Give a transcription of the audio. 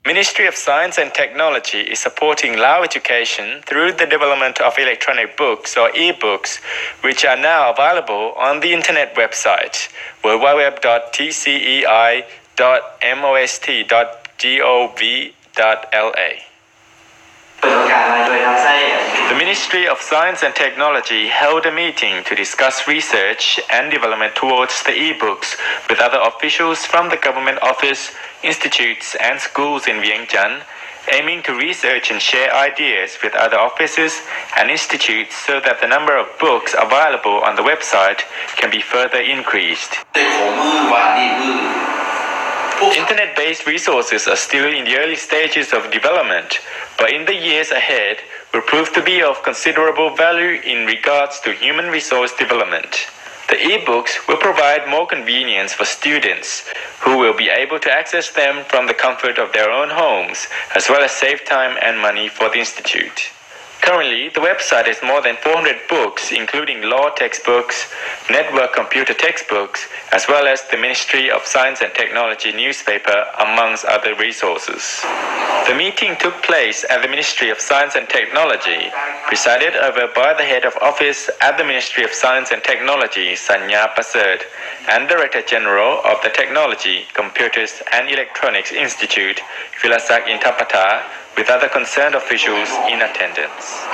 Ministry of Science and Technology is supporting Lao education through the development of electronic books or e-books, which are now available on the internet website www.tcei.most.gov.la. The Ministry of Science and Technology held a meeting to discuss research and development towards the e-books with other officials from the government office, institutes and schools in Vientiane, aiming to research and share ideas with other offices and institutes so that the number of books available on the website can be further increased. Internet-based resources are still in the early stages of development, but in the years ahead will prove to be of considerable value in regards to human resource development. The e-books will provide more convenience for students who will be able to access them from the comfort of their own homes, as well as save time and money for the institute. Currently, the website has more than 400 books, including law textbooks, network computer textbooks, as well as the Ministry of Science and Technology newspaper, amongst other resources. The meeting took place at the Ministry of Science and Technology, presided over by the head of office at the Ministry of Science and Technology, Sanya Pasert, and Director General of the Technology, Computers and Electronics Institute, Vilasak Intapata, with other concerned officials in attendance.